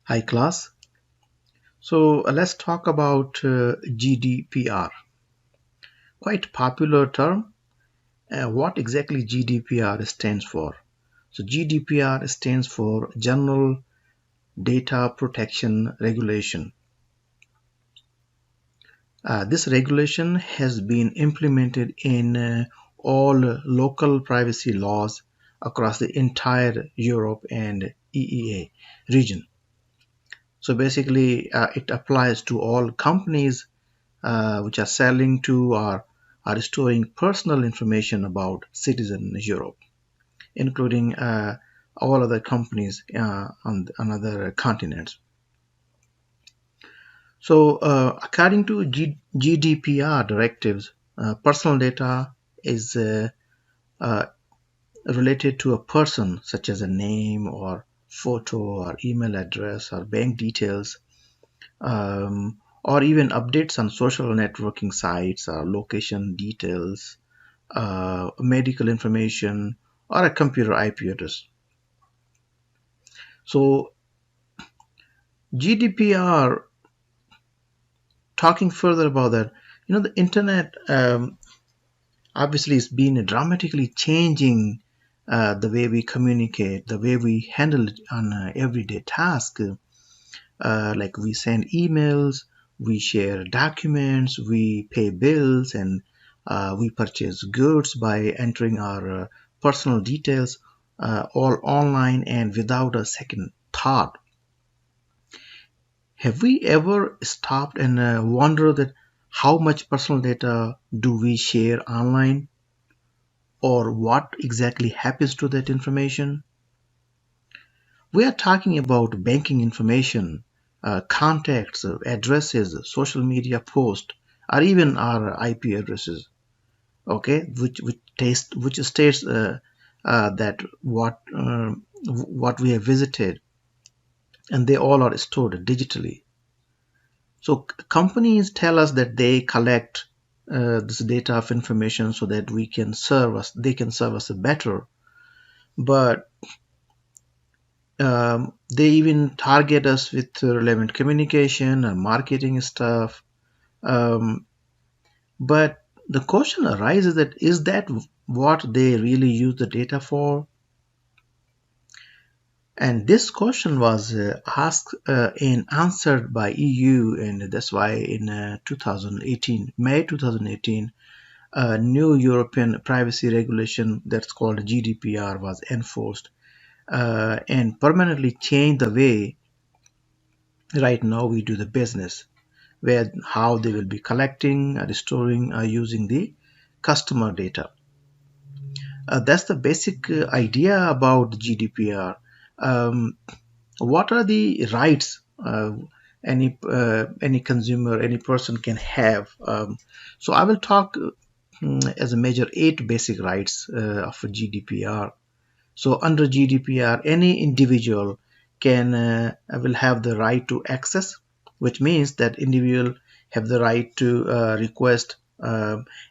Hi class. Let's talk about GDPR. Quite popular term. What exactly GDPR stands for? So GDPR stands for General Data Protection Regulation. This regulation has been implemented in all local privacy laws across the entire Europe and EEA region. So basically, it applies to all companies which are selling to or are storing personal information about citizens in Europe, including all other companies on other continents. So, according to GDPR directives, personal data is uh, related to a person, such as a name or photo or email address or bank details, or even updates on social networking sites or location details, medical information, or a computer IP address. So, GDPR, talking further about that, the internet obviously is been dramatically changing the way we communicate, the way we handle it on everyday task. Like we send emails, we share documents, we pay bills, and we purchase goods by entering our personal details all online and without a second thought. Have we ever stopped and wondered that how much personal data do we share online, or what exactly happens to that information? We are talking about banking information, contacts, addresses, social media posts, or even our IP addresses. Okay, which states that what we have visited, and they all are stored digitally. So companies tell us that they collect this data of information so that they can serve us better. But they even target us with relevant communication and marketing stuff. Um, but the question arises that is that what they really use the data for? And this question was asked and answered by EU, and that's why in 2018, May 2018, a new European privacy regulation that's called GDPR was enforced and permanently changed the way right now we do the business, where how they will be collecting, storing, using the customer data. That's the basic idea about GDPR. Um, what are the rights any consumer, any person can have? So I will talk as a major 8 basic rights of GDPR. So under GDPR, any individual can will have the right to access, which means that individual have the right to request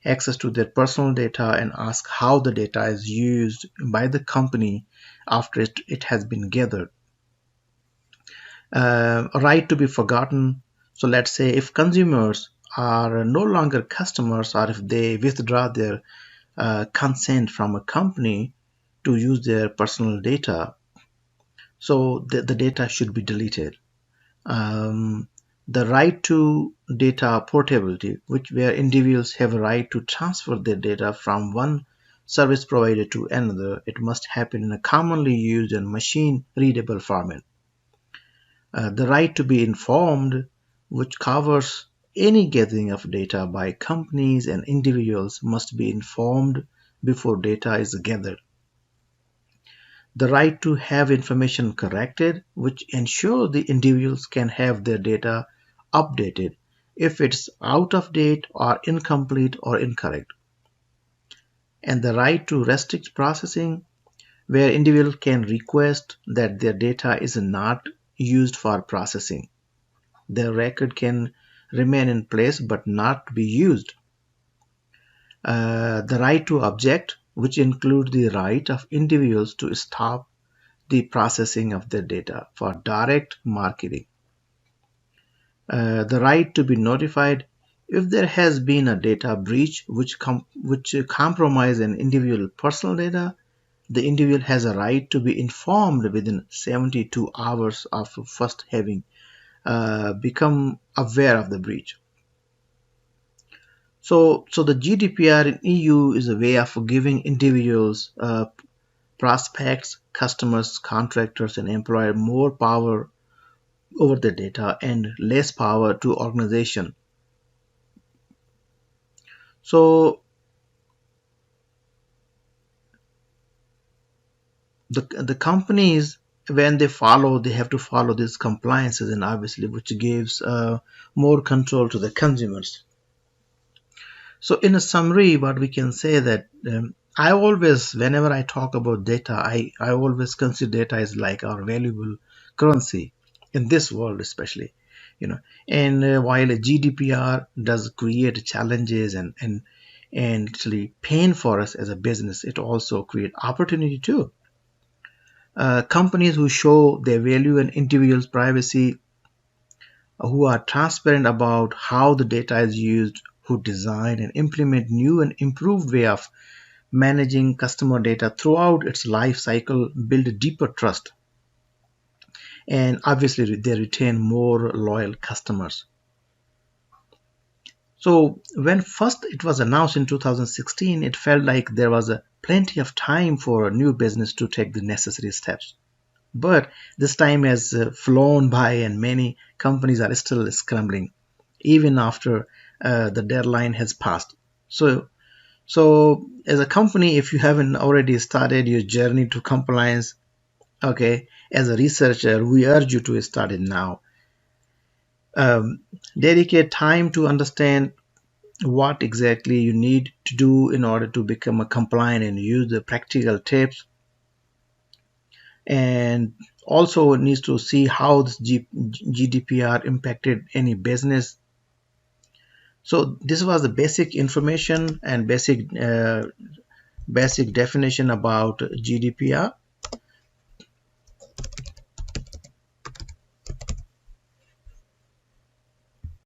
access to their personal data and ask how the data is used by the company after it has been gathered. A right to be forgotten. So let's say if consumers are no longer customers, or if they withdraw their consent from a company to use their personal data, so the data should be deleted. Um, the right to data portability, which where individuals have a right to transfer their data from one service provider to another, it must happen in a commonly used and machine readable format. The right to be informed, which covers any gathering of data by companies and individuals, must be informed before data is gathered. The right to have information corrected, which ensure the individuals can have their data updated if it's out of date or incomplete or incorrect. And the right to restrict processing, where individuals can request that their data is not used for processing. Their record can remain in place but not be used. The right to object, which includes the right of individuals to stop the processing of their data for direct marketing. The right to be notified if there has been a data breach which compromise an individual personal data. The individual has a right to be informed within 72 hours of first having become aware of the breach. So the GDPR in EU is a way of giving individuals, prospects, customers, contractors, and employers more power over the data and less power to organization. So the companies, when they have to follow these compliances, and obviously which gives more control to the consumers. So in a summary, what we can say that I always, whenever I talk about data, I always consider data as like our valuable currency in this world, especially, you know. And while a GDPR does create challenges and actually pain for us as a business, it also create opportunity too. Companies who show their value and individuals' privacy, who are transparent about how the data is used, who design and implement new and improved way of managing customer data throughout its life cycle, build a deeper trust, and obviously they retain more loyal customers. So when first it was announced in 2016, it felt like there was a plenty of time for a new business to take the necessary steps. But this time has flown by, and many companies are still scrambling, even after the deadline has passed. So, as a company, if you haven't already started your journey to compliance, okay, as a researcher, we urge you to start it now. Um, Dedicate time to understand what exactly you need to do in order to become a compliant and use the practical tips, and also needs to see how this GDPR impacted any business. So this was the basic information and basic definition about GDPR.